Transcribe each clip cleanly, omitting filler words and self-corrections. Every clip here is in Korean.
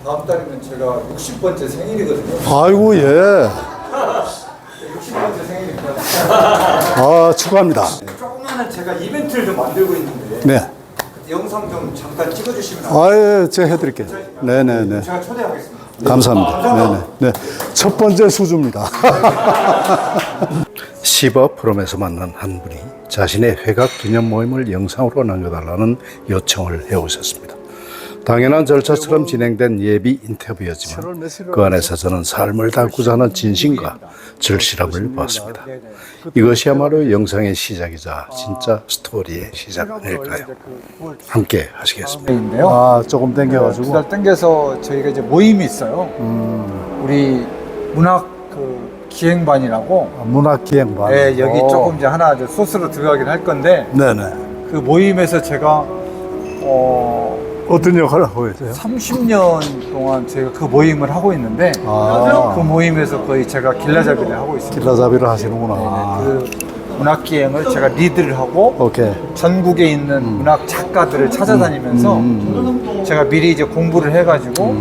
다음 달이면 제가 60번째 생일이거든요. 아이고, 예. 60번째 생일입니다. 아, 축하합니다. 조그마한 제가 이벤트를 좀 만들고 있는데 네. 그 영상 좀 잠깐 찍어주시면 아, 예, 제가 해드릴게요. 네네네. 제가 초대하겠습니다. 감사합니다. 네네. 네. 첫 번째 수주입니다. 10업 프롬에서 만난 한 분이 자신의 회갑 기념 모임을 영상으로 남겨달라는 요청을 해오셨습니다. 당연한 절차처럼 진행된 예비 인터뷰였지만 그 안에서 저는 삶을 담고자 하는 진심과 절실함을 보았습니다. 이것이야말로 영상의 시작이자 진짜 스토리의 시작 아닐까요? 함께 하시겠습니다. 인데요. 아, 조금 당겨가지고. 두 달 땡겨서 저희가 이제 모임이 있어요. 우리 문학 기행반이라고. 문학기행반. 네, 여기 조금 이제 하나 이제 소스로 들어가긴 할 건데 네네. 그 모임에서 제가 어떤 역할을 하고 계세요? 30년 동안 제가 그 모임을 하고 있는데 아. 그 모임에서 거의 제가 길라잡이를 하고 있습니다. 길라잡이를 하시는구나. 그 문학기행을 제가 리드를 하고 오케이. 전국에 있는 문학 작가들을 찾아다니면서 제가 미리 이제 공부를 해가지고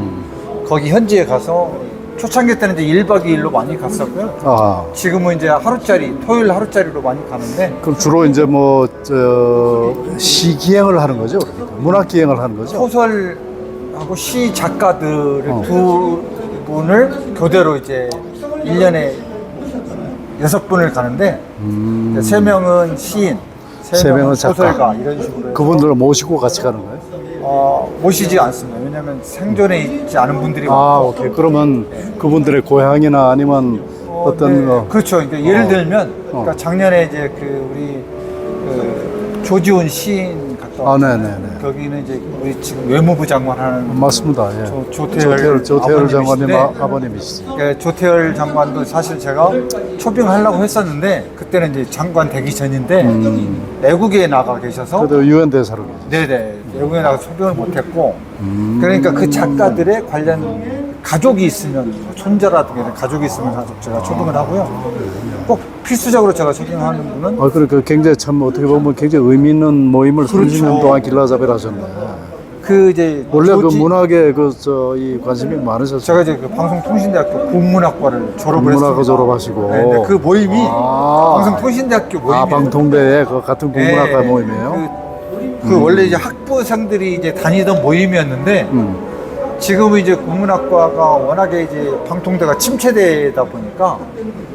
거기 현지에 가서 초창기 때는 이제 1박 2일로 많이 갔었고요. 아. 지금은 이제 하루짜리, 토요일 하루짜리로 많이 가는데 그럼 주로 이제 뭐, 시기행을 하는 거죠? 그러니까. 문학기행을 하는 거죠? 소설하고 시 작가들을 두 분을 교대로 이제 1년에 6분을 가는데 3명은 시인, 세 3명은 명은 작가. 소설가 이런 식으로 해서 그분들을 모시고 같이 가는 거예요? 모시지 않습니다. 왜냐하면 생존에 있지 않은 분들이 아, 많고 오케이. 그러면 그분들의 고향이나 아니면 어떤 네, 거. 그렇죠. 그러니까 예를 들면 그러니까 작년에 이제 우리 조지훈 시인 갔다 아, 왔잖아요. 네네네. 거기는 이제 우리 지금 외무부 장관 하는 맞습니다. 예. 조태열 조태열 장관님 아버님이신데 아버님이시죠. 조태열 장관도 사실 제가 초빙하려고 했었는데 그때는 이제 장관 되기 전인데 외국에 나가 계셔서 그래도 유엔 대사로 계시죠. 네네 외국에 나가 초빙을 못했고 그러니까 그 작가들의 관련 가족이 있으면 손자라든가 가족이 있으면 제가 초빙을 하고요. 꼭 필수적으로 제가 초빙하는 분은 그러니까 굉장히 참 어떻게 보면 굉장히 의미 있는 모임을 30년 동안 길라잡이를 하셨네. 그 이제 원래 그 문학에 이 관심이 많으셨어요. 제가 이제 그 방송통신대학교 국문학과를 졸업을 국문학과 했습니다. 졸업하시고. 네, 네, 그 모임이 방송통신대학교 모임이에요. 방통대의 그 같은 국문학과 네, 모임이에요. 그 원래 이제 학부생들이 이제 다니던 모임이었는데 지금은 이제 국문학과가 워낙에 이제 방통대가 침체되다 보니까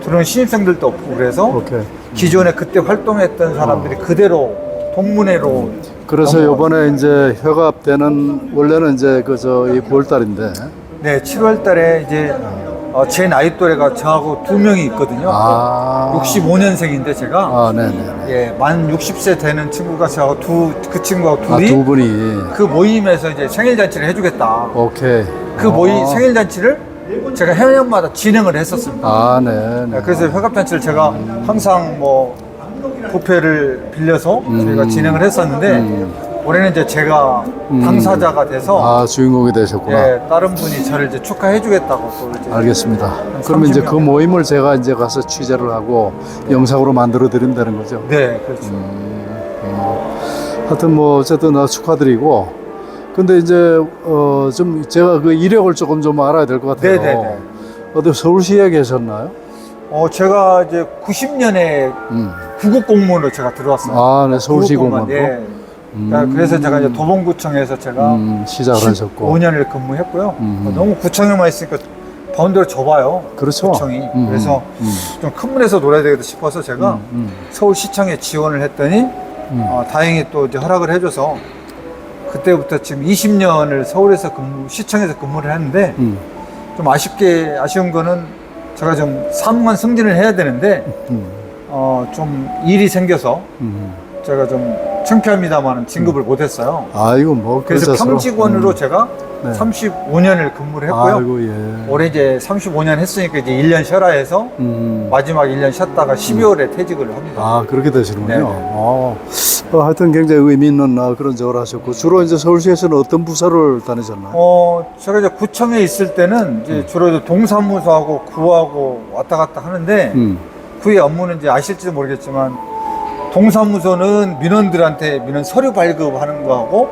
들어온 신입생들도 없고 그래서 오케이. 기존에 그때 활동했던 사람들이 그대로 동문회로 그래서 넘어갔어요. 이번에 이제 휴갑 때는 원래는 이제 이 9월 달인데. 네, 7월 달에 이제 제 나이 또래가 저하고 2명이 있거든요. 아. 65년생인데 제가 아, 네네. 예, 만 60세 되는 친구가 저하고 그 친구하고 둘이 두 분이. 그 모임에서 이제 생일잔치를 해주겠다. 오케이. 그 모임 생일잔치를 제가 해년마다 진행을 했었습니다. 아, 네. 그래서 회갑잔치를 제가 항상 뭐 부페를 빌려서 저희가 진행을 했었는데 올해는 이제 제가 당사자가 돼서 주인공이 되셨구나. 예, 다른 분이 저를 이제 축하해주겠다고 또 이제 알겠습니다. 그러면 이제 30명. 그 모임을 제가 이제 가서 취재를 하고 영상으로 만들어 드린다는 거죠. 네, 그렇죠. 하여튼 뭐 어쨌든 축하드리고. 근데 이제 좀 제가 그 이력을 조금 좀 알아야 될 것 같아요. 네네네. 어디 서울시에 계셨나요? 제가 이제 90년에 구급 공무원으로 제가 들어왔어요. 아, 네, 서울시 구급 공무원. 공무원으로? 예. 그래서 제가 이제 도봉구청에서 제가 시작을 하셨고. 5년을 근무했고요. 너무 구청에만 있으니까 바운드가 좁아요. 그렇죠. 구청이. 그래서 좀 큰 문에서 놀아야 되겠다 싶어서 제가 서울시청에 지원을 했더니 다행히 또 이제 허락을 해줘서 그때부터 지금 20년을 서울에서 시청에서 근무를 했는데 좀 아쉬운 거는 제가 좀 사무관 승진을 해야 되는데 좀 일이 생겨서 제가 좀 창피합니다만 진급을 못했어요. 아이고 뭐 그래서 평직원으로 제가 네. 35년을 근무를 했고요. 아이고 예. 올해 이제 35년 했으니까 이제 1년 쉬어라 해서 마지막 1년 쉬었다가 12월에 퇴직을 합니다. 아 그렇게 되시는군요. 네네. 하여튼 굉장히 의미 있는 그런 적을 하셨고 주로 이제 서울시에서는 어떤 부서를 다니셨나요? 제가 이제 구청에 있을 때는 이제 주로 이제 동사무소하고 구하고 왔다 갔다 하는데 구의 업무는 이제 아실지도 모르겠지만 동사무소는 민원 서류 발급하는 거하고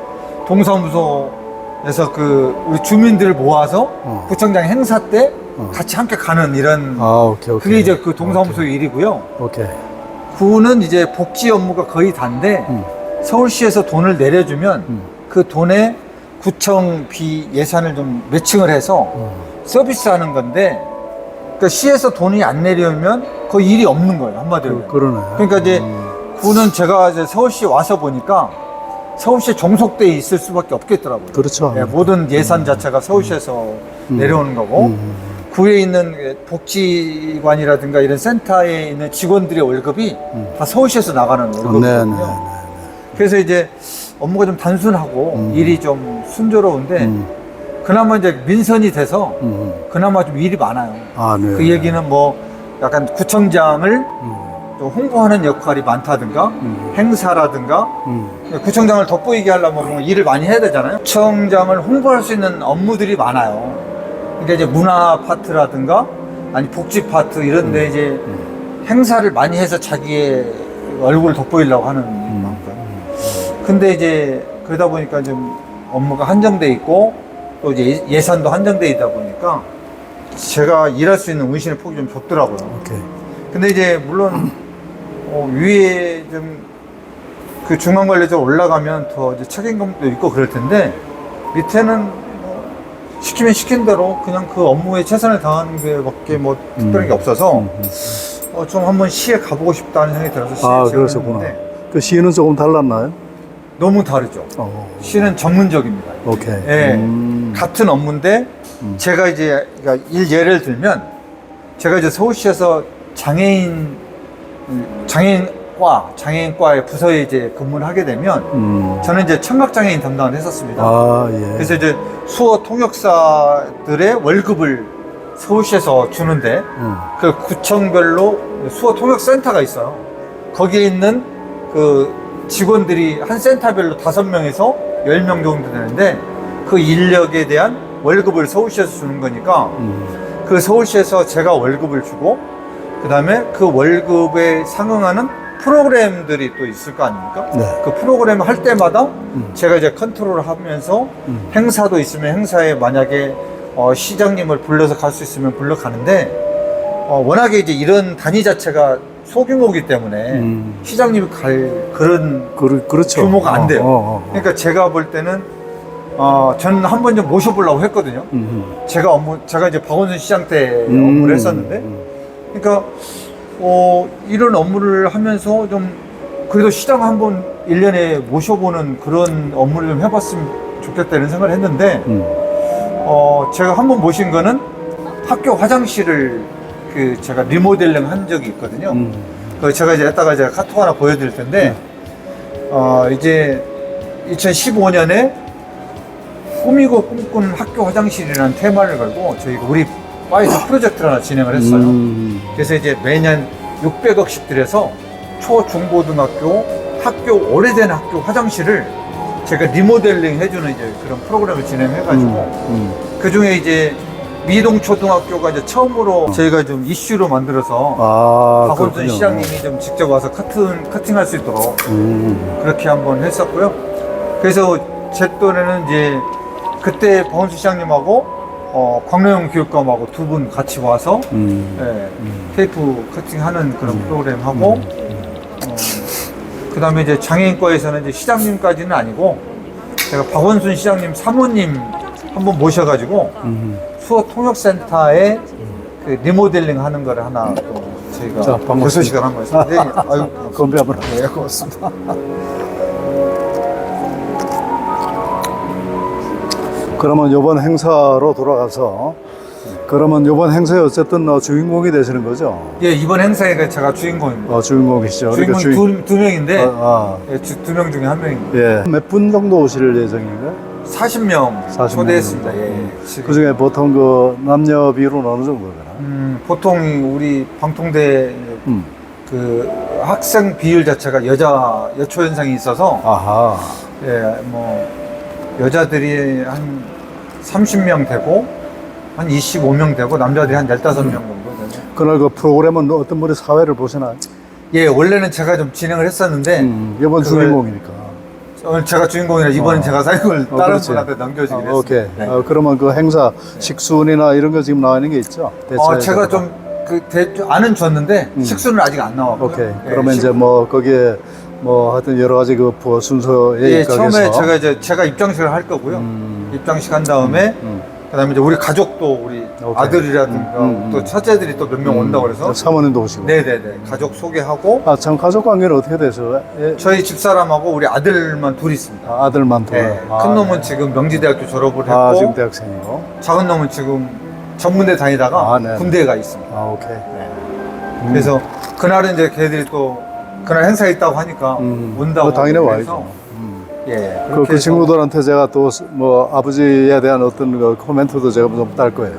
동사무소 그래서 우리 주민들을 모아서 구청장 행사 때 어. 같이 함께 가는 이런 오케이. 그게 이제 그 동사무소의 일이고요. 오케이. 구는 이제 복지 업무가 거의 다인데 서울시에서 돈을 내려주면 그 돈에 구청비 예산을 좀 매칭을 해서 서비스하는 건데, 그러니까 시에서 돈이 안 내려오면 거의 일이 없는 거예요, 한마디로. 그러네. 그러니까 이제 구는 제가 이제 서울시에 와서 보니까 서울시에 종속돼 있을 수밖에 없겠더라고요. 그렇죠. 예, 모든 예산 자체가 서울시에서 내려오는 거고, 구에 있는 복지관이라든가 이런 센터에 있는 직원들의 월급이 다 서울시에서 나가는 월급이거든요. 네. 그래서 이제 업무가 좀 단순하고 일이 좀 순조로운데 그나마 이제 민선이 돼서 그나마 좀 일이 많아요. 네. 그 얘기는 뭐 약간 구청장을 또 홍보하는 역할이 많다든가 행사라든가 구청장을 돋보이게 하려면 뭐 일을 많이 해야 되잖아요. 구청장을 홍보할 수 있는 업무들이 많아요. 그러니까 이제 문화 파트라든가 아니 복지 파트 이런 데 이제 행사를 많이 해서 자기의 얼굴을 돋보이려고 하는 일이 많고요. 근데 이제 그러다 보니까 좀 업무가 한정돼 있고 또 이제 예산도 한정돼 있다 보니까 제가 일할 수 있는 운신의 폭이 좀 좁더라고요. 오케이. 근데 이제 물론 위에 좀 그 중앙관리자 올라가면 더 이제 책임감도 있고 그럴 텐데 밑에는 뭐 시키면 시킨 대로 그냥 그 업무에 최선을 다하는 게밖에 뭐 특별한 게 없어서 좀 한번 시에 가보고 싶다는 생각이 들어서 시에 그러셨구나. 지원했는데 그 시는 조금 달랐나요? 너무 다르죠. 시는 전문적입니다. 오케이. 예, 같은 업무인데 제가 이제 그러니까 예를 들면 제가 이제 서울시에서 장애인과의 부서에 이제 근무를 하게 되면 저는 이제 청각장애인 담당을 했었습니다. 예. 그래서 이제 수어 통역사들의 월급을 서울시에서 주는데 그 구청별로 수어 통역센터가 있어요. 거기에 있는 그 직원들이 한 센터별로 5명에서 10명 정도 되는데 그 인력에 대한 월급을 서울시에서 주는 거니까 그 서울시에서 제가 월급을 주고 그 다음에 그 월급에 상응하는 프로그램들이 또 있을 거 아닙니까? 네. 그 프로그램 할 때마다 제가 이제 컨트롤을 하면서 행사도 있으면 행사에 만약에 시장님을 불러서 갈 수 있으면 불러가는데 워낙에 이제 이런 단위 자체가 소규모이기 때문에 시장님이 갈 그렇죠. 규모가 안 돼요. 그러니까 제가 볼 때는 저는 한 번 좀 모셔보려고 했거든요. 제가 이제 박원순 시장 때 업무를 했었는데, 그러니까 이런 업무를 하면서 좀 그래도 시장 한번 1년에 모셔보는 그런 업무를 좀 해봤으면 좋겠다는 생각을 했는데, 제가 한 번 모신 거는 학교 화장실을 제가 리모델링 한 적이 있거든요. 제가 이제 이따가 제가 카톡 하나 보여드릴 텐데, 이제 2015년에 꾸미고 꿈꾸는 학교 화장실이라는 테마를 걸고 저희가 우리 바에서 프로젝트를 하나 진행을 했어요. 그래서 이제 매년 600억씩 들여서 초중고등학교 학교 오래된 학교 화장실을 제가 리모델링 해주는 이제 그런 프로그램을 진행해가지고 그 중에 이제 미동초등학교가 이제 처음으로 저희가 좀 이슈로 만들어서 박원순 시장님이 좀 직접 와서 커팅할 수 있도록 그렇게 한번 했었고요. 그래서 제 또래는 이제 그때 박원순 시장님하고 광래용 교육감하고 두 분 같이 와서 테이프 커팅하는 그런 프로그램 하고 그 다음에 이제 장애인과에서는 이제 시장님까지는 아니고 제가 박원순 시장님 사모님 한번 모셔가지고 수어 통역센터에 그 리모델링 하는 거를 하나 또 저희가 고소식을 한 거였습니다. 네, 아유, 건배 한번. 네, 고맙습니다. 그러면 이번 행사로 돌아가서 그러면 이번 행사에 어쨌든 주인공이 되시는 거죠? 예, 이번 행사에 제가 주인공입니다. 주인공이시죠. 주인공이 그러니까 두 명인데 예. 두 명 중에 한 명입니다. 예. 몇 분 정도 오실 예정인가요? 40명 초대했습니다. 예. 그 중에 보통 그 남녀 비율은 어느 정도 되나? 보통 우리 방통대 그 학생 비율 자체가 여초 현상이 있어서 아하. 예, 뭐 여자들이 한 30명 되고 한 25명 되고 남자들이 한 15명 정도 되고. 그날 그 프로그램은 어떤 분이 사회를 보시나요? 예, 원래는 제가 좀 진행을 했었는데 이번 주인공이니까. 오늘 제가 주인공이라 이번엔 제가 사육을 다른 그렇지. 분한테 넘겨주기로 했습니다. 오케이. 네. 그러면 그 행사 식순이나 이런 거 지금 나와 있는 게 있죠? 제가 좀 안은 줬는데 식수는 아직 안 나왔고요. 오케이. 네, 그러면 이제 뭐 거기에 뭐 하여튼 여러 가지 그 순서에 예, 입각해서 처음에 제가 입장식을 할 거고요. 입장식 한 다음에 그다음에 이제 우리 가족도 우리 오케이. 아들이라든가 또 첫째들이 또 몇 명 온다고 그래서 사모님도 오시고. 네네네 가족 소개하고 아, 참 가족 관계는 어떻게 되세요? 예. 저희 집사람하고 우리 아들만 둘이 있습니다. 아들만 둘. 네, 큰 놈은 지금 명지대학교 졸업을 했고 아, 지금 대학생이고. 작은 놈은 지금 전문대 다니다가 네. 군대에 가 있습니다. 아, 오케이. 그래서 그날은 이제 걔들이 또 그날 행사에 있다고 하니까 온다고 당연히 그래서 와야죠. 예, 그 그렇게 해서 친구들한테 제가 또 뭐 아버지에 대한 어떤 그 코멘트도 제가 좀 딸 거예요.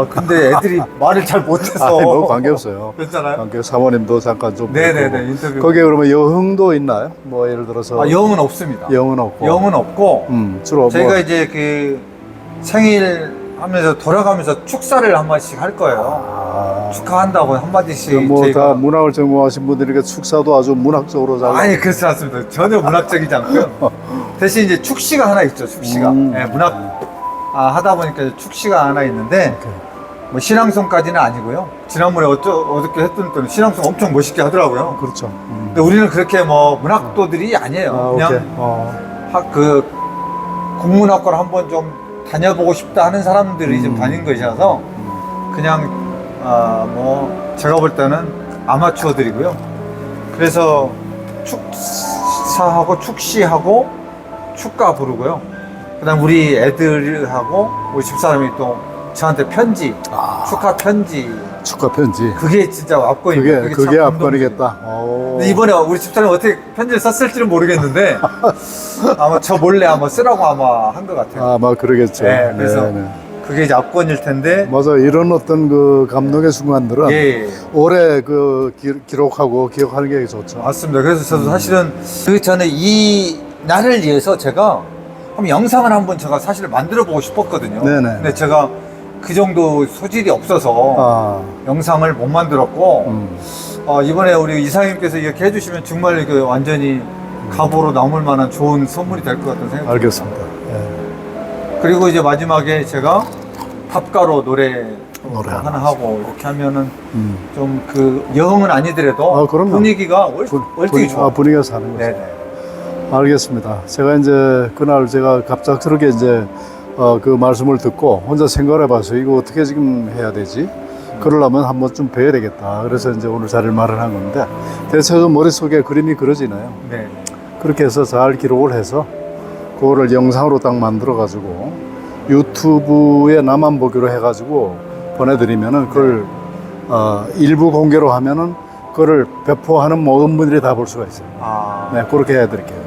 근데 애들이 말을 잘 못해서 아니, 뭐 관계없어요. 괜찮아요? 관계 사모님도 잠깐 좀. 네네네, 뵙고. 인터뷰. 거기에 그러면 여흥도 있나요? 뭐 예를 들어서. 영은 없습니다. 영은 없고. 영은 없고 주로 저희가 뭐. 이제 그 생일 하면서 돌아가면서 축사를 한 마디씩 할 거예요. 축하한다고 한 마디씩 뭐 저희가 다 문학을 전공하신 분들이니까 축사도 아주 문학적으로 잘. 아니 그렇지 않습니다. 전혀 문학적이지 않고요. 대신 이제 축시가 하나 있죠. 축시가 예, 문학 하다 보니까 이제 축시가 하나 있는데 뭐 신앙송까지는 아니고요. 지난번에 어저께 했던 때는 신앙송 엄청 멋있게 하더라고요. 그렇죠. 근데 우리는 그렇게 뭐 문학도들이 아니에요. 오케이. 그냥 그 국문학과를 한번 좀 다녀보고 싶다 하는 사람들이 좀 다닌 것이라서 그냥 뭐 제가 볼 때는 아마추어들이고요. 그래서 축사하고 축시하고 축가 부르고요. 그다음 우리 애들하고 우리 집사람이 또 저한테 편지, 축하 편지. 축하 편지. 그게 진짜 압권입니다. 그게 참 압권이겠다. 근데 이번에 우리 집사람이 어떻게 편지를 썼을지는 모르겠는데 아마 저 몰래 아마 쓰라고 아마 한 것 같아요. 아마 그러겠죠. 네, 그래서 그게 이제 압권일 텐데. 맞아. 이런 어떤 그 감동의 순간들은 예. 오래 그 기록하고 기억하는 게 좋죠. 맞습니다. 그래서 저도 사실은 그 전에 이 날을 위해서 제가 한번 영상을 한번 제가 사실 만들어 보고 싶었거든요. 네네. 근데 제가 그 정도 소질이 없어서 영상을 못 만들었고 이번에 우리 이사님께서 이렇게 해주시면 정말 그 완전히 가보로 남을 만한 좋은 선물이 될 것 같다는 생각이 듭니다. 알겠습니다. 예. 그리고 이제 마지막에 제가 답가로 노래 하나 하나 하고 이렇게 하면은 좀 그 여흥은 아니더라도 그럼요. 분위기가 월등히 좋아. 분위기가 사는 거죠. 네네. 알겠습니다. 제가 이제 그날 제가 갑작스럽게 이제 그 말씀을 듣고 혼자 생각을 해봐서 이거 어떻게 지금 해야 되지? 그러려면 한번 좀 뵈야 되겠다. 그래서 이제 오늘 자리를 마련한 건데 대체로 머릿속에 그림이 그려지나요? 네. 그렇게 해서 잘 기록을 해서 그거를 영상으로 딱 만들어 가지고 유튜브에 나만 보기로 해가지고 보내드리면은 그걸 일부 공개로 하면은 그걸 배포하는 모든 분들이 다 볼 수가 있어요. 네, 그렇게 해드릴게요.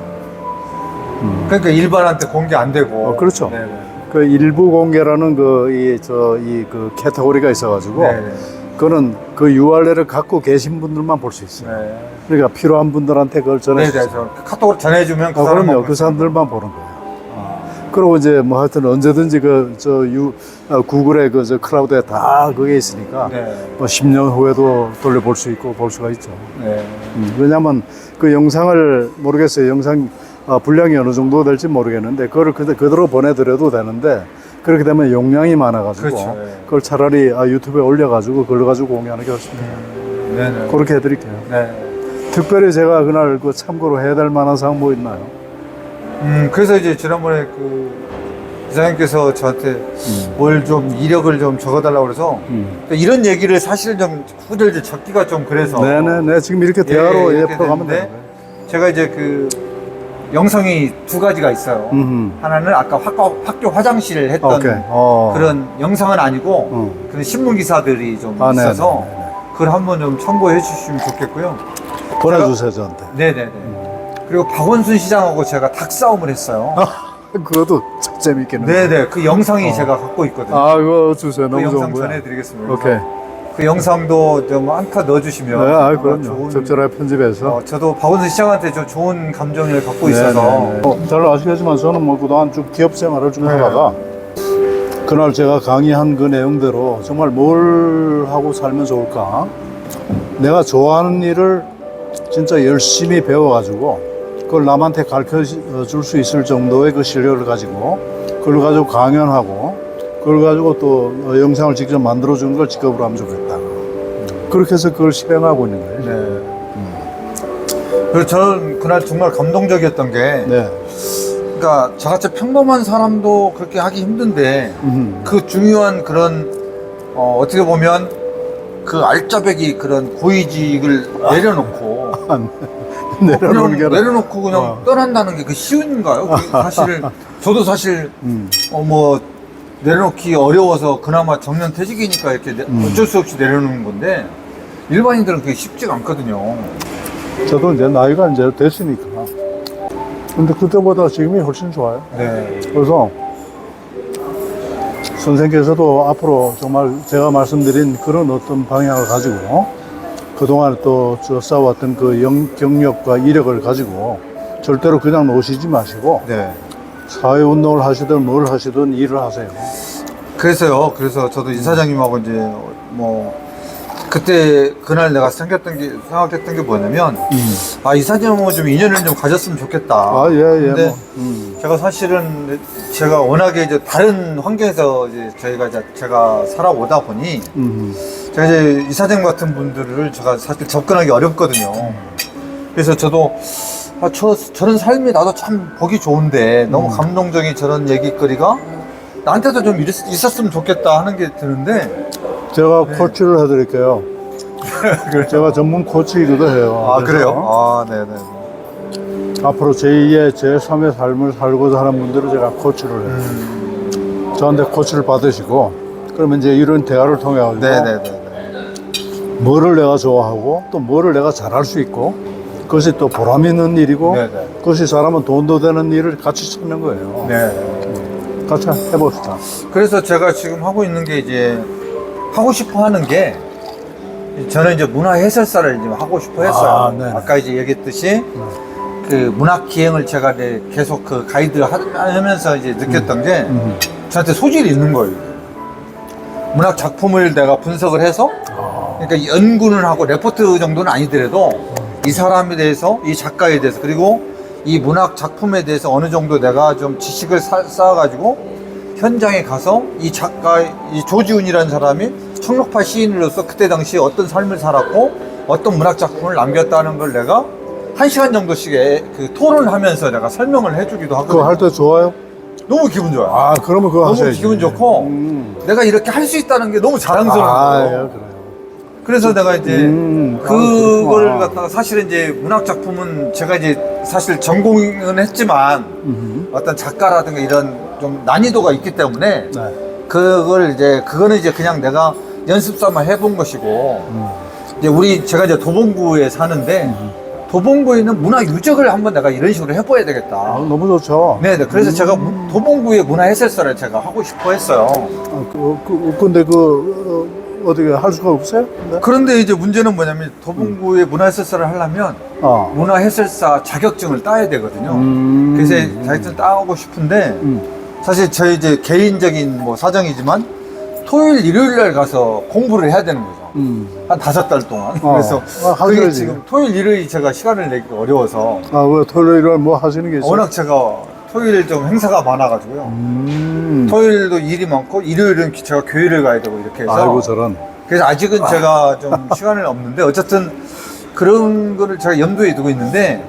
그러니까 일반한테 공개 안 되고. 그렇죠. 네네. 그 일부 공개라는 그 캐테고리가 있어가지고 네네. 그거는 그 URL을 갖고 계신 분들만 볼 수 있어요. 네. 그러니까 필요한 분들한테 그걸 전해 네네. 주세요. 저 카톡으로 전해주면 그 그럼요. 사람만 그 사람들만 보는 거예요. 그리고 이제 뭐 하여튼 언제든지 구글의 저 클라우드에 다 그게 있으니까 네. 뭐 10년 후에도 돌려볼 수 있고 볼 수가 있죠. 네. 왜냐하면 그 영상을 모르겠어요. 영상 분량이 어느 정도 될지 모르겠는데 그걸 그대로 보내드려도 되는데 그렇게 되면 용량이 많아가지고 그렇죠. 네. 그걸 차라리 유튜브에 올려가지고 그걸 가지고 공유하는 게 좋습니다. 네네. 그렇게 해드릴게요. 네. 특별히 제가 그날 그 참고로 해야 될 만한 사항 뭐 있나요? 그래서 이제 지난번에 그 이사님께서 저한테 뭘 좀 이력을 좀 적어달라고 그래서 그러니까 이런 얘기를 사실 좀 후들들 적기가 좀 그래서 네네네. 지금 이렇게 대화로 이렇게 풀어가면 됐는데 돼요. 제가 이제 그 영상이 두 가지가 있어요. 하나는 아까 학교 화장실을 했던 오케이. 그런 영상은 아니고 그런 신문 기사들이 좀 있어서 그걸 한번 좀 첨부해 주시면 좋겠고요. 보내주세요, 저한테. 네네네. 그리고 박원순 시장하고 제가 닭싸움을 했어요. 그것도 재밌겠네요. 네네. 그 영상이 제가 갖고 있거든요. 이거 주세요. 그 너무 영상 좋은 거야. 전해드리겠습니다. 오케이. 그 영상도 좀 한 컷 넣어주시면. 네, 그럼요. 적절하게 편집해서. 저도 박원순 시장한테 좀 좋은 감정을 갖고 있어서. 잘 아시겠지만 저는 뭐 그동안 쭉 기업 생활을 좀 하다가 그날 제가 강의한 그 내용대로 정말 뭘 하고 살면 좋을까? 내가 좋아하는 일을 진짜 열심히 배워가지고 그걸 남한테 가르쳐 줄 수 있을 정도의 그 실력을 가지고 그걸 가지고 강연하고 그걸 가지고 또 영상을 직접 만들어 주는 걸 직업으로 하면 좋겠다. 그렇게 해서 그걸 실행하고 있는 거예요. 네. 그리고 저는 그날 정말 감동적이었던 게, 네. 그러니까 저같이 평범한 사람도 그렇게 하기 힘든데, 그 중요한 그런, 어떻게 보면 그 알짜배기 그런 고위직을 내려놓고, 내려놓는 게 아니라 내려놓고 그냥 떠난다는 게 그 쉬운가요? 그게 사실, 저도 사실, 내려놓기 어려워서 그나마 정년퇴직이니까 이렇게 어쩔 수 없이 내려놓는 건데, 일반인들은 그게 쉽지가 않거든요. 저도 이제 나이가 이제 됐으니까. 근데 그때보다 지금이 훨씬 좋아요. 네. 그래서 선생님께서도 앞으로 정말 제가 말씀드린 그런 어떤 방향을 가지고 그동안 또 쌓아왔던 그 경력과 이력을 가지고 절대로 그냥 놓으시지 마시고 네. 사회운동을 하시든 뭘 하시든 일을 하세요. 그래서 저도 이사장님하고 이제 그때 그날 내가 생각했던 게 뭐냐면, 이사장님하고 좀 인연을 좀 가졌으면 좋겠다. 근데 제가 사실은 제가 워낙에 이제 다른 환경에서 이제 제가 살아오다 보니, 제가 이제 이사장 같은 분들을 제가 사실 접근하기 어렵거든요. 그래서 저도 저런 삶이 나도 참 보기 좋은데 너무 감동적인 저런 얘기거리가 나한테도 좀 있었으면 좋겠다 하는 게 드는데, 제가 코치를 해드릴게요. 제가 전문 코치이기도 해요. 아, 그래요? 네네. 앞으로 제2의, 제3의 삶을 살고자 하는 분들을 제가 코치를 해요. 저한테 코치를 받으시고, 그러면 이제 이런 대화를 통해 가지고 네네네. 뭐를 내가 좋아하고 또 뭐를 내가 잘할 수 있고 그것이 또 보람 있는 일이고 네네. 그것이 잘하면 돈도 되는 일을 같이 찾는 거예요. 네. 같이 해봅시다. 그래서 제가 지금 하고 있는 게 이제 하고 싶어 하는 게, 저는 이제 문화 해설사를 이제 하고 싶어 했어요. 네네. 아까 이제 얘기했듯이 그 문학 기행을 제가 이제 계속 그 가이드 하면서 이제 느꼈던 게 저한테 소질이 있는 거예요. 문학 작품을 내가 분석을 해서, 그러니까 연구는 하고 레포트 정도는 아니더라도 이 사람에 대해서, 이 작가에 대해서, 그리고 이 문학 작품에 대해서 어느 정도 내가 좀 지식을 쌓아가지고 현장에 가서 이 작가, 이 조지훈이라는 사람이 청록파 시인으로서 그때 당시에 어떤 삶을 살았고 어떤 문학 작품을 남겼다는 걸 내가 1시간 정도씩 그 토론을 하면서 내가 설명을 해주기도 하거든요. 그거 할 때 좋아요? 너무 기분 좋아요. 아, 그러면 그거 너무 하셔야지. 기분 좋고 내가 이렇게 할 수 있다는 게 너무 자랑스러운 거예요. 그래요. 그래서 내가 이제 그걸 그렇구나. 갖다가 사실은 이제 문학 작품은 제가 이제 사실 전공은 했지만 어떤 작가라든가 이런 좀 난이도가 있기 때문에 네. 그거는 이제 그냥 내가 연습 삼아 해본 것이고 이제 제가 이제 도봉구에 사는데 도봉구에 있는 문화 유적을 한번 내가 이런 식으로 해봐야 되겠다. 너무 좋죠. 네, 그래서 제가 도봉구의 문화 해설사를 제가 하고 싶어 했어요. 근데 어떻게 할 수가 없어요? 네? 그런데 이제 문제는 뭐냐면 도봉구의 문화 해설사를 하려면 문화 해설사 자격증을 따야 되거든요. 그래서 자격증 따고 싶은데 사실 저희 이제 개인적인 사정이지만 토요일, 일요일 날 가서 공부를 해야 되는 거죠. 한 5달 동안. 그래서 그게 하셔야지. 지금 토요일, 일요일 제가 시간을 내기가 어려워서 왜 토요일에 뭐 하시는 게 있어요? 워낙 제가 토요일 좀 행사가 많아가지고요. 토요일도 일이 많고 일요일은 제가 교회를 가야 되고 이렇게 해서 아이고 저런. 그래서 아직은 제가 좀 시간이 없는데 어쨌든 그런 거를 제가 염두에 두고 있는데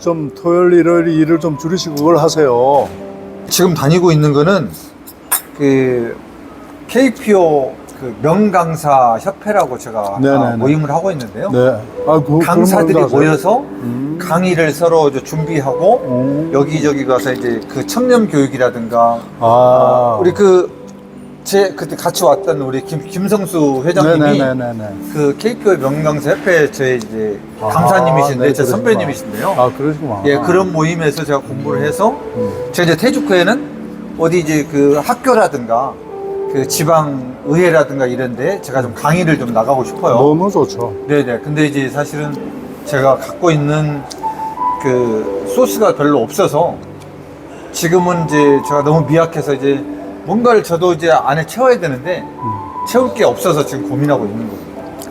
좀 토요일, 일요일 일을 좀 줄이시고 그걸 하세요. 지금 다니고 있는 거는 그 KPO 그 명강사 협회라고 제가 네네네. 모임을 하고 있는데요. 네. 강사들이 그런 거 모여서 강의를 서로 이제 준비하고 여기저기 가서 이제 그 청년 교육이라든가 우리 그때 같이 왔던 우리 김성수 회장님이 네네네네. 그 KPO 명강사 협회 제 이제 강사님이신데 제 선배님이신데요. 그러시구나. 예, 그런 모임에서 제가 공부를 해서 제가 이제 퇴직 후에는 어디 이제 그 학교라든가 그 지방 의회라든가 이런데 제가 좀 강의를 좀 나가고 싶어요. 너무 좋죠. 네네. 근데 이제 사실은 제가 갖고 있는 그 소스가 별로 없어서 지금은 이제 제가 너무 미약해서 이제 뭔가를 저도 이제 안에 채워야 되는데 채울 게 없어서 지금 고민하고 있는 거예요.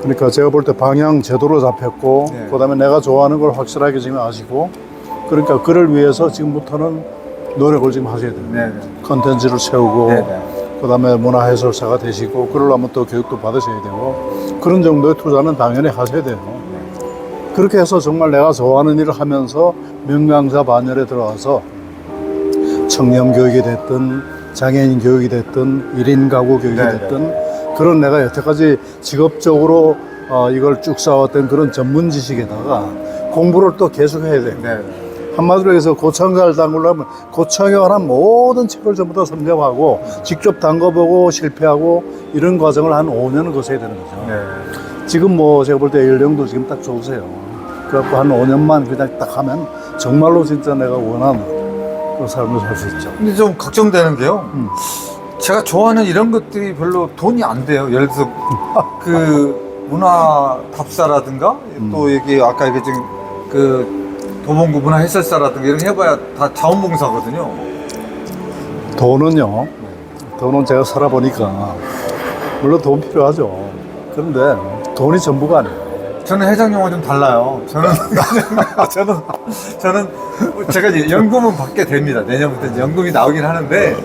그러니까 제가 볼 때 방향 제대로 잡혔고 네. 그다음에 내가 좋아하는 걸 확실하게 지금 아시고 그러니까 그를 위해서 지금부터는 노력을 지금 하셔야 돼요. 네. 컨텐츠를 세우고 네. 그다음에 문화해설사가 되시고 그러려면 또 교육도 받으셔야 되고 그런 정도의 투자는 당연히 하셔야 돼요. 그렇게 해서 정말 내가 좋아하는 일을 하면서 명강사 반열에 들어가서 청년 교육이 됐든 장애인 교육이 됐든 1인 가구 교육이 네, 됐든 그런 내가 여태까지 직업적으로 이걸 쭉 쌓았던 그런 전문 지식에다가 공부를 또 계속 해야 돼요. 네. 한마디로 해서 고창자를 담그려면 고창에 관한 모든 책을 전부 다 섭렵하고 직접 담궈보고 실패하고 이런 과정을 한 5년은 거쳐야 되는 거죠. 네. 지금 뭐 제가 볼 때 연령도 지금 딱 좋으세요. 그래갖고 한 5년만 그냥 딱 하면 정말로 진짜 내가 원하는 그 삶을 살 수 있죠. 근데 좀 걱정되는 게요. 제가 좋아하는 이런 것들이 별로 돈이 안 돼요. 예를 들어서 그 문화 답사라든가 또 여기 아까 이게 지금 그 도봉구 문화 해설사라든가 이런 거 해봐야 다 자원봉사거든요. 돈은 제가 살아보니까 물론 돈 필요하죠. 그런데 돈이 전부가 아니에요. 저는 회장님하고 좀 달라요. 저는 제가 이제 연금은 받게 됩니다. 내년부터 이제 연금이 나오긴 하는데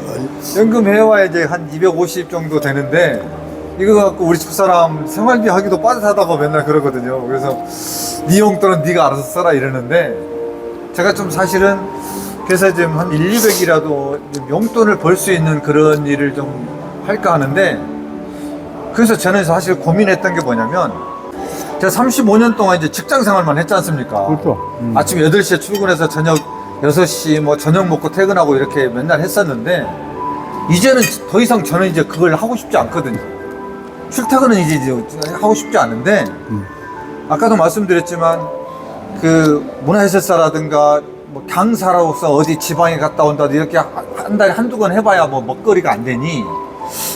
연금 해와야 이제 한 250 정도 되는데 이거 갖고 우리 집사람 생활비 하기도 빠듯하다고 맨날 그러거든요. 그래서 네 용돈은 네가 알아서 써라 이러는데 제가 좀 사실은 그래서 지금 한 1, 200이라도 용돈을 벌 수 있는 그런 일을 좀 할까 하는데 그래서 저는 사실 고민했던 게 뭐냐면 제가 35년 동안 이제 직장 생활만 했지 않습니까? 그렇죠. 아침 8시에 출근해서 저녁 6시 뭐 저녁 먹고 퇴근하고 이렇게 맨날 했었는데 이제는 더 이상 저는 이제 그걸 하고 싶지 않거든요. 출퇴근은 이제 하고 싶지 않은데 아까도 말씀드렸지만 그 문화해설사라든가 뭐 강사로서 어디 지방에 갔다 온다 이렇게 한 달에 한두 번 해봐야 뭐 먹거리가 안 되니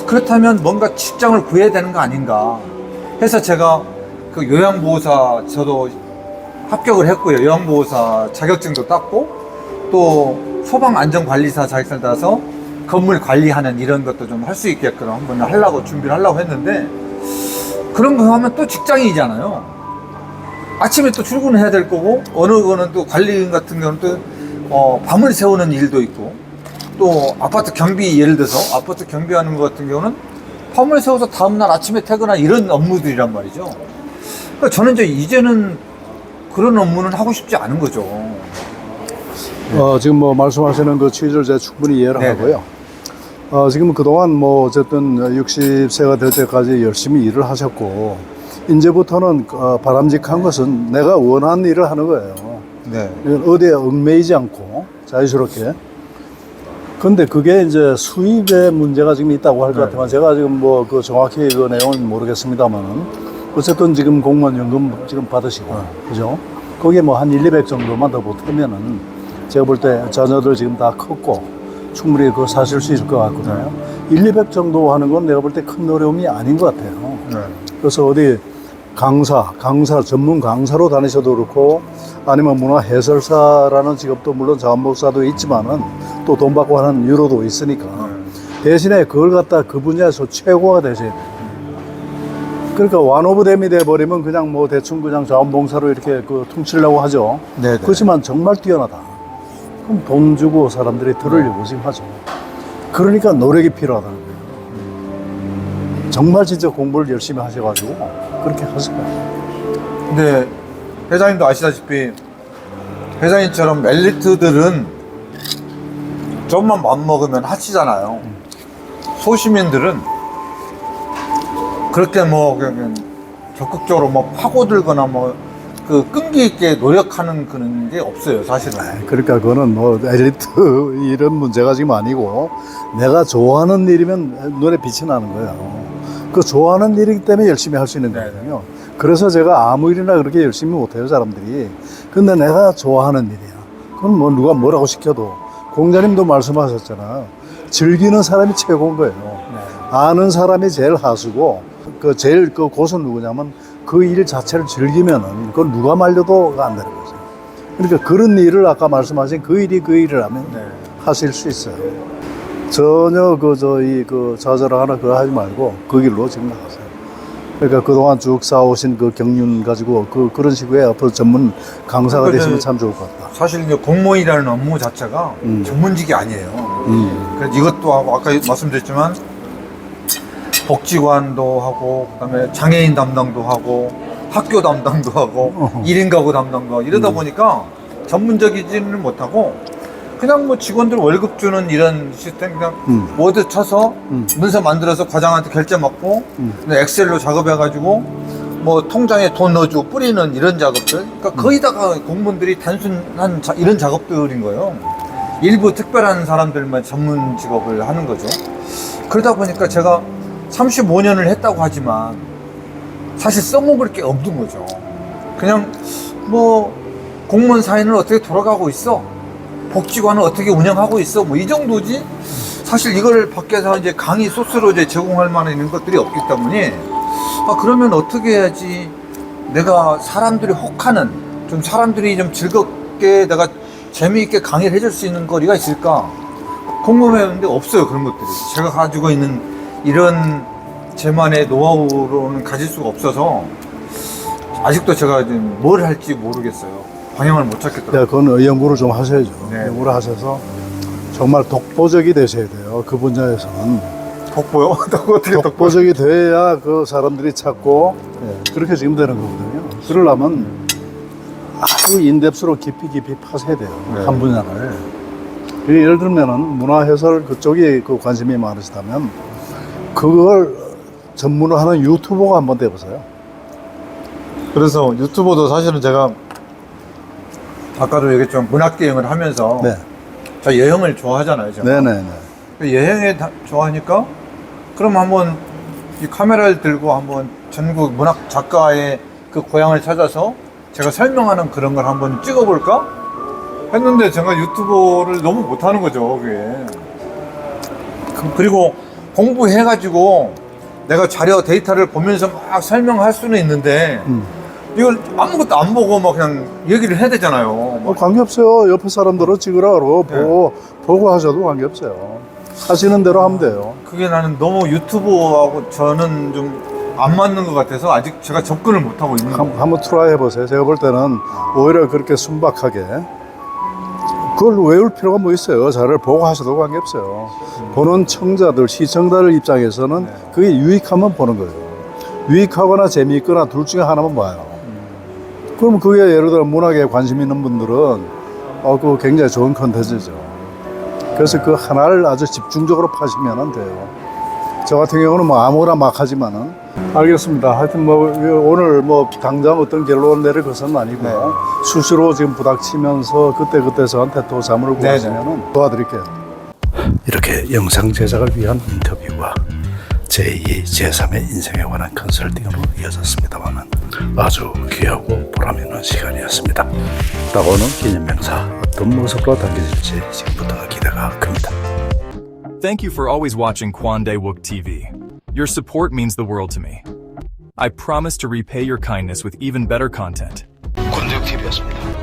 그렇다면 뭔가 직장을 구해야 되는 거 아닌가 해서 제가 그 요양보호사 저도 합격을 했고요. 요양보호사 자격증도 땄고 또 소방안전관리사 자격증을 따서 건물 관리하는 이런 것도 좀 할 수 있게끔 한번 하려고 준비를 하려고 했는데 그런 거 하면 또 직장인이잖아요. 아침에 또 출근을 해야 될 거고 어느 거는 또 관리인 같은 경우는 또 밤을 새우는 일도 있고 또 아파트 경비 예를 들어서 아파트 경비하는 것 같은 경우는 밤을 새워서 다음날 아침에 퇴근한 이런 업무들이란 말이죠. 그러니까 저는 이제는 그런 업무는 하고 싶지 않은 거죠. 지금 뭐 말씀하시는 그 취지를 제가 충분히 이해를 네. 하고요. 지금 그동안 뭐 어쨌든 60세가 될 때까지 열심히 일을 하셨고 이제부터는 바람직한 것은 내가 원하는 일을 하는 거예요. 네. 어디에 얽매이지 않고 자유스럽게. 근데 그게 이제 수입에 문제가 지금 있다고 할 것 네. 같지만 제가 지금 뭐 그 정확히 그 내용은 모르겠습니다만은 어쨌든 지금 공무원 연금 지금 받으시고 그죠? 거기에 뭐 한 1, 200 정도만 더 보태면은 제가 볼 때 자녀들 지금 다 컸고 충분히 그거 사실 수 있을 것 같거든요. 1, 200 정도 하는 건 내가 볼 때 큰 어려움이 아닌 것 같아요. 네. 그래서 어디 전문 강사로 다니셔도 그렇고 아니면 문화 해설사라는 직업도 물론 자원봉사도 있지만은 또 돈 받고 하는 유로도 있으니까 대신에 그걸 갖다 그 분야에서 최고가 되셔야 돼요. 그러니까 완오브댐이 돼버리면 그냥 뭐 대충 그냥 자원봉사로 이렇게 그 퉁치려고 하죠. 네네. 그렇지만 정말 뛰어나다. 그럼 돈 주고 사람들이 들으려고 지금 하죠. 그러니까 노력이 필요하다는 거예요. 정말 진짜 공부를 열심히 하셔가지고 그렇게 하세요. 근데 회장님도 아시다시피 회장님처럼 엘리트들은 좀만 맘먹으면 하시잖아요. 소시민들은 그렇게 뭐 그냥 적극적으로 뭐 파고들거나 뭐 그 끈기 있게 노력하는 그런 게 없어요, 사실은. 그러니까 그거는 뭐 엘리트 이런 문제가 지금 아니고 내가 좋아하는 일이면 눈에 빛이 나는 거예요. 그 좋아하는 일이기 때문에 열심히 할 수 있는 거거든요. 그래서 제가 아무 일이나 그렇게 열심히 못해요, 사람들이. 근데 내가 좋아하는 일이야. 그건 뭐 누가 뭐라고 시켜도 공자님도 말씀하셨잖아요. 즐기는 사람이 최고인 거예요. 아는 사람이 제일 하수고 그 제일 그 고수 누구냐면 그 일 자체를 즐기면은 그건 누가 말려도 안 되는 거죠. 그러니까 그런 일을 아까 말씀하신 그 일을 하면 하실 수 있어요. 전혀 그 좌절하거나 그거 하지 말고 그 길로 지금 나가세요. 그러니까 그동안 쭉 쌓아오신 그 경륜 가지고 그런 식의 앞으로 전문 강사가 그러니까 되시면 참 좋을 것 같다. 사실 이제 공무원이라는 업무 자체가 전문직이 아니에요. 그래서 이것도 하고 아까 말씀드렸지만 복지관도 하고 그다음에 장애인 담당도 하고 학교 담당도 하고 1인 가구 담당도 하고 이러다 보니까 전문적이지는 못하고 그냥 뭐 직원들 월급 주는 이런 시스템 그냥 워드 쳐서 문서 만들어서 과장한테 결제 받고 그냥 엑셀로 작업해가지고 뭐 통장에 돈 넣어주고 뿌리는 이런 작업들 그러니까 거의 다가 공무원들이 단순한 이런 작업들인 거예요. 일부 특별한 사람들만 전문 직업을 하는 거죠. 그러다 보니까 제가 35년을 했다고 하지만 사실 써먹을 게 없는 거죠. 그냥 뭐 공무원 사회는 어떻게 돌아가고 있어? 복지관은 어떻게 운영하고 있어? 뭐 이 정도지? 사실 이걸 밖에서 이제 강의 소스로 이제 제공할 만한 이런 것들이 없기 때문에 그러면 어떻게 해야지 내가 사람들이 혹하는 좀 사람들이 좀 즐겁게 내가 재미있게 강의를 해줄 수 있는 거리가 있을까? 궁금했는데 없어요. 그런 것들이. 제가 가지고 있는 이런 제만의 노하우로는 가질 수가 없어서 아직도 제가 지금 뭘 할지 모르겠어요. 방향을 못 찾겠더라고요. 네, 그건 연구를 좀 하셔야죠. 네. 연구를 하셔서 정말 독보적이 되셔야 돼요. 그 분야에서는. 독보요? 어떻게 독보적이 돼야 그 사람들이 찾고 그렇게 지금 되는 거거든요. 그러려면 아주 인덱스로 깊이 파셔야 돼요. 네. 한 분야를. 예를 들면은 문화해설 그쪽에 그 관심이 많으시다면 그걸 전문으로 하는 유튜버가 한번 돼보세요. 그래서 유튜버도 사실은 제가 아까도 얘기했지만 문학여행을 하면서 네. 저 여행을 좋아하잖아요. 제가. 네네네. 여행에 좋아하니까 그럼 한번 이 카메라를 들고 한번 전국 문학 작가의 그 고향을 찾아서 제가 설명하는 그런 걸 한번 찍어볼까 했는데 제가 유튜버를 너무 못하는 거죠. 그게. 그리고 공부해가지고 내가 자료 데이터를 보면서 막 설명할 수는 있는데 이걸 아무것도 안 보고 막 그냥 얘기를 해야 되잖아요. 관계없어요. 옆에 사람들은 찍으라 그러고 보고 하셔도 관계없어요. 하시는 대로 하면 돼요. 그게 나는 너무 유튜브하고 저는 좀 안 맞는 것 같아서 아직 제가 접근을 못하고 있는 거예요. 한번 트라이 해보세요. 제가 볼 때는 오히려 그렇게 순박하게 그걸 외울 필요가 뭐 있어요. 자료를 보고 하셔도 관계없어요. 보는 청자들, 시청자들 입장에서는 그게 유익하면 보는 거예요. 유익하거나 재미있거나 둘 중에 하나만 봐요. 그럼 그게 예를 들어 문학에 관심 있는 분들은 그거 굉장히 좋은 컨텐츠죠. 그래서 그 하나를 아주 집중적으로 파시면 돼요. 저 같은 경우는 뭐 아무거나 막 하지만은 알겠습니다. 하여튼 뭐 오늘 뭐 당장 어떤 결론 내릴 것은 아니고요. 수시로 지금 부닥치면서 그때 저한테 또 자문을 구하시면 도와드릴게요. 이렇게 영상 제작을 위한 인터뷰와 제2, 제3의 인생에 관한 컨설팅으로 이어졌습니다만 아주 귀하고 보람있는 시간이었습니다. 다가오는 기념명사 어떤 모습으로 담겨질지 지금부터가 기대가 큽니다. Thank you for always watching Kwandae Wook TV. Your support means the world to me. I promise to repay your kindness with even better content. 권대욱 TV였습니다.